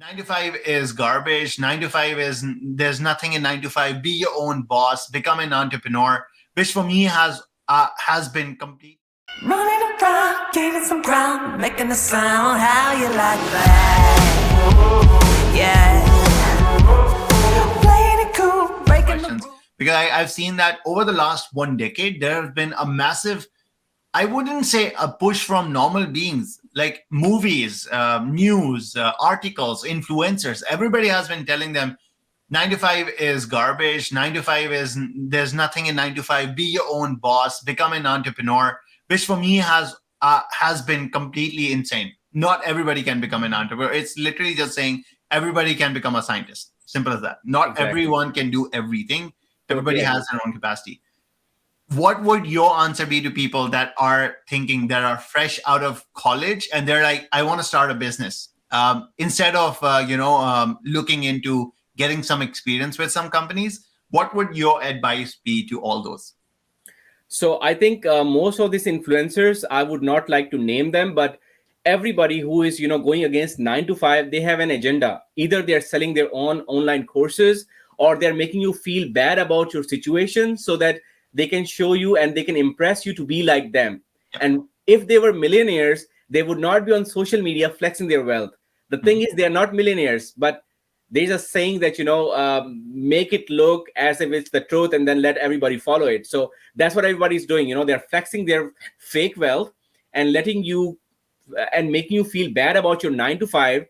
9 to 5 is garbage. 9 to 5 is, there's nothing in 9 to 5. Be your own boss, become an entrepreneur, which for me has been complete. Running around, gaining some ground, making a sound. How you like that? Yeah. Playing it cool, breaking the rules. Because I've seen that over the last 1 decade, there has been a massive, I wouldn't say a push from normal beings, like movies, news, articles, influencers. Everybody has been telling them 9 to 5 is garbage. 9 to 5 is, there's nothing in 9 to 5. Be your own boss, become an entrepreneur, which for me has been completely insane. Not everybody can become an entrepreneur. It's literally just saying everybody can become a scientist. Simple as that. Not everyone can do everything. Everybody has their own capacity. What would your answer be to people that are thinking, that are fresh out of college and they're like, I want to start a business, instead of looking into getting some experience with some companies? What would your advice be to all those? So I think most of these influencers, I would not like to name them, but everybody who is going against 9 to 5, they have an agenda. Either they're selling their own online courses, or they're making you feel bad about your situation so that they can show you and they can impress you to be like them. And if they were millionaires, they would not be on social media flexing their wealth. The thing is, they are not millionaires, but there's a saying that make it look as if it's the truth and then let everybody follow it. So that's what everybody's doing. They're flexing their fake wealth and letting you and making you feel bad about your 9 to 5,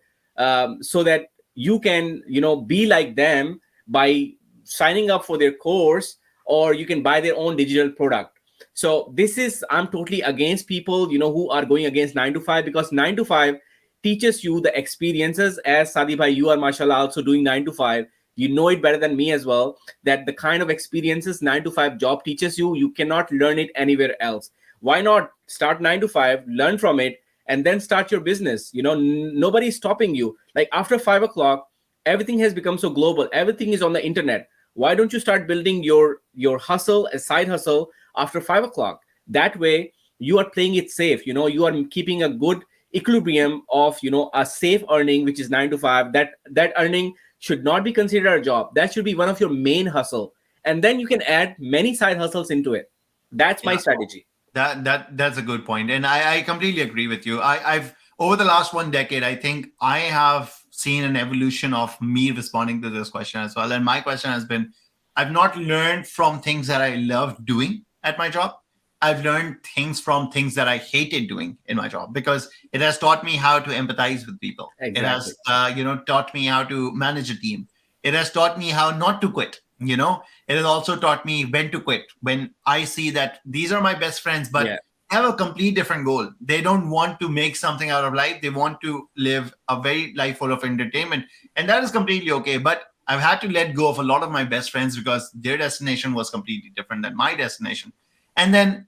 so that you can be like them by signing up for their course, or you can buy their own digital product. So I'm totally against people who are going against 9 to 5, because 9 to 5 teaches you the experiences. As Saadi Bhai, you are mashallah also doing 9 to 5. You know it better than me as well, that the kind of experiences 9 to 5 job teaches you, you cannot learn it anywhere else. Why not start 9 to 5, learn from it, and then start your business? Nobody's stopping you. Like after 5 o'clock, everything has become so global. Everything is on the internet. Why don't you start building your hustle, a side hustle, after 5 o'clock? That way you are playing it safe. You are keeping a good equilibrium of a safe earning, which is 9 to 5. That earning should not be considered a job. That should be one of your main hustle, and then you can add many side hustles into it. That's my strategy. That's a good point, and I completely agree with you. I've over the last 1 decade, I think I have seen an evolution of me responding to this question as well. And my question has been, I've not learned from things that I loved doing at my job. I've learned things from things that I hated doing in my job, because it has taught me how to empathize with people. Exactly. It has, taught me how to manage a team. It has taught me how not to quit. It has also taught me when to quit. When I see that these are my best friends, but have a complete different goal. They don't want to make something out of life. They want to live a very life full of entertainment. And that is completely okay. But I've had to let go of a lot of my best friends because their destination was completely different than my destination. And then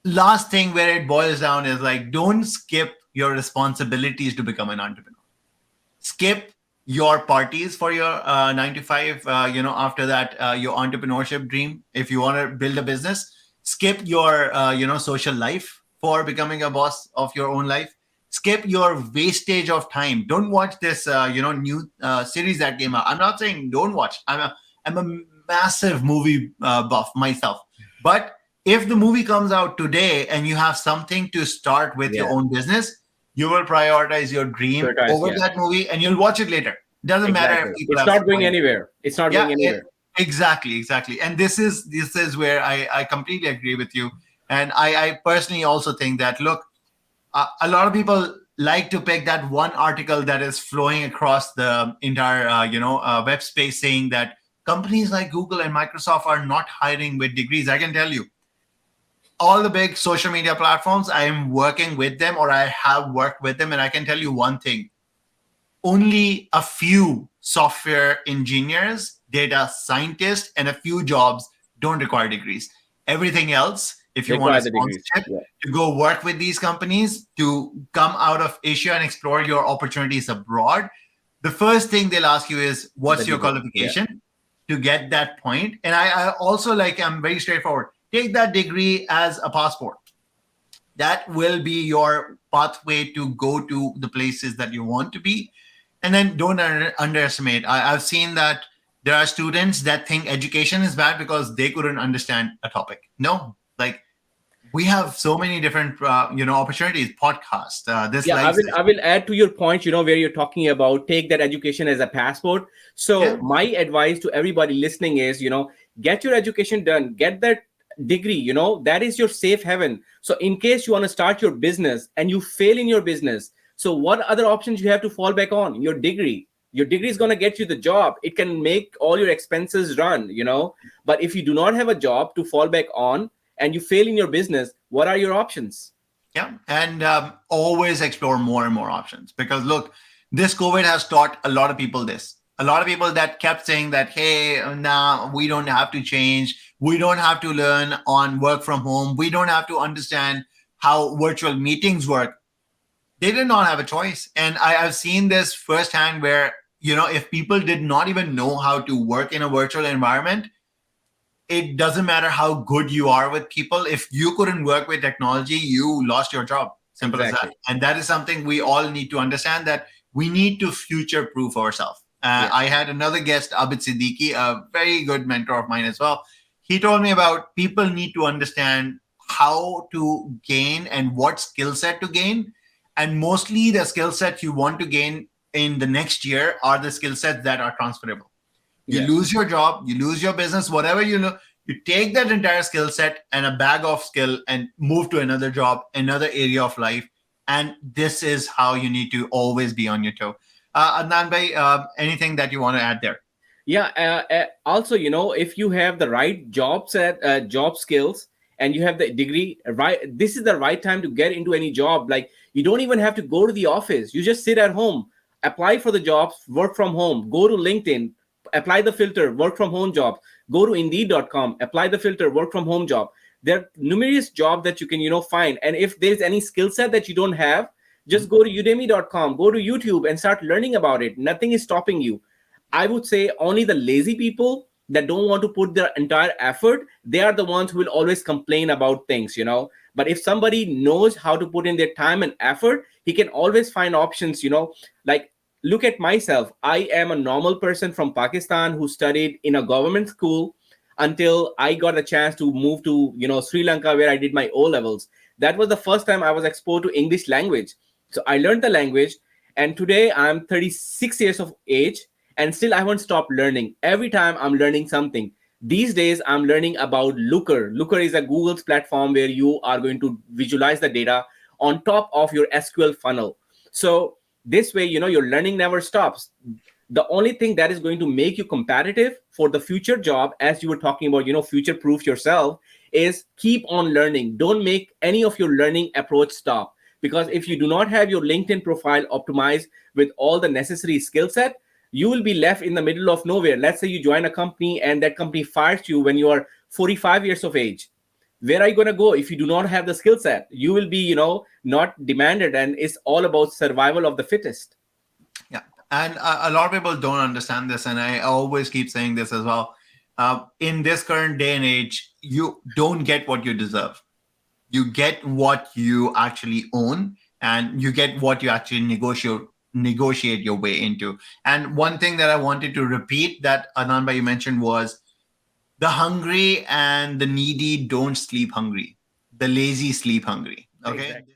last thing where it boils down is like, don't skip your responsibilities to become an entrepreneur. Skip your parties for your 9 to 5, after that, your entrepreneurship dream. If you want to build a business, skip your, social life for becoming a boss of your own life. Skip your wastage of time. Don't watch this, new series that came out. I'm not saying don't watch. I'm a massive movie buff myself. But if the movie comes out today and you have something to start with your own business, you will prioritize your dream over that movie, and you'll watch it later. Doesn't matter if people it's not going anywhere. It's not going anywhere. Exactly. And this is where I completely agree with you. And I personally also think that, look, a lot of people like to pick that one article that is flowing across the entire web space, saying that companies like Google and Microsoft are not hiring with degrees. I can tell you, all the big social media platforms, I am working with them, or I have worked with them, and I can tell you one thing: only a few software engineers, data scientists, and a few jobs don't require degrees. Everything else, if you want a sponsorship to go work with these companies, to come out of Asia and explore your opportunities abroad, the first thing they'll ask you is, what's your qualification to get that point? And I also I'm very straightforward. Take that degree as a passport. That will be your pathway to go to the places that you want to be. And then don't underestimate. I've seen that there are students that think education is bad because they couldn't understand a topic. No, like we have so many different opportunities, podcast, this Yeah, live I session. will add to your point, where you're talking about take that education as a passport. So Yeah, my advice to everybody listening is, get your education done, get that degree, that is your safe haven. So in case you want to start your business and you fail in your business, so what other options you have to fall back on? Your degree. Your degree is going to get you the job. It can make all your expenses run, but if you do not have a job to fall back on and you fail in your business, what are your options? yeah, and always explore more and more options, because look, this COVID has taught a lot of people this. A lot of people that kept saying that, hey, nah, we don't have to change, we don't have to learn on work from home, we don't have to understand how virtual meetings work. They did not have a choice. And I've seen this firsthand where, if people did not even know how to work in a virtual environment, it doesn't matter how good you are with people. If you couldn't work with technology, you lost your job. Simple as that. Exactly. And that is something we all need to understand, that we need to future proof ourselves. Yeah. I had another guest, Abid Siddiqui, a very good mentor of mine as well. He told me about people need to understand how to gain and what skill set to gain. And mostly the skill set you want to gain in the next year are the skill sets that are transferable. You Yes. lose your job, you lose your business, whatever you know, you take that entire skill set and a bag of skill and move to another job, another area of life. And this is how you need to always be on your toe. Adnan Bhai, anything that you want to add there? Yeah. Also, if you have the right job skills and you have the degree, right, this is the right time to get into any job. Like, you don't even have to go to the office. You just sit at home, apply for the jobs, work from home, go to LinkedIn, apply the filter, work from home job, go to indeed.com, apply the filter, work from home job. There are numerous jobs that you can, find. And if there's any skill set that you don't have, just go to udemy.com, go to YouTube and start learning about it. Nothing is stopping you. I would say only the lazy people that don't want to put their entire effort, they are the ones who will always complain about things. But if somebody knows how to put in their time and effort, he can always find options. Like, look at myself. I am a normal person from Pakistan who studied in a government school until I got a chance to move to, Sri Lanka, where I did my O levels. That was the first time I was exposed to English language. So I learned the language, and today I'm 36 years of age, and still I haven't stopped learning. Every time I'm learning something. These days I'm learning about Looker. Looker is a Google's platform where you are going to visualize the data on top of your SQL funnel. So this way, your learning never stops. The only thing that is going to make you competitive for the future job, as you were talking about, future proof yourself, is keep on learning. Don't make any of your learning approach stop, because if you do not have your LinkedIn profile optimized with all the necessary skill set, you will be left in the middle of nowhere. Let's say you join a company and that company fires you when you are 45 years of age. Where are you going to go if you do not have the skill set? You will be, not demanded, and it's all about survival of the fittest. Yeah. And a lot of people don't understand this. And I always keep saying this as well. In this current day and age, you don't get what you deserve. You get what you actually own, and you get what you actually negotiate your way into. And one thing that I wanted to repeat that Adnan Bhai you mentioned was, the hungry and the needy don't sleep hungry. The lazy sleep hungry. Okay. Exactly.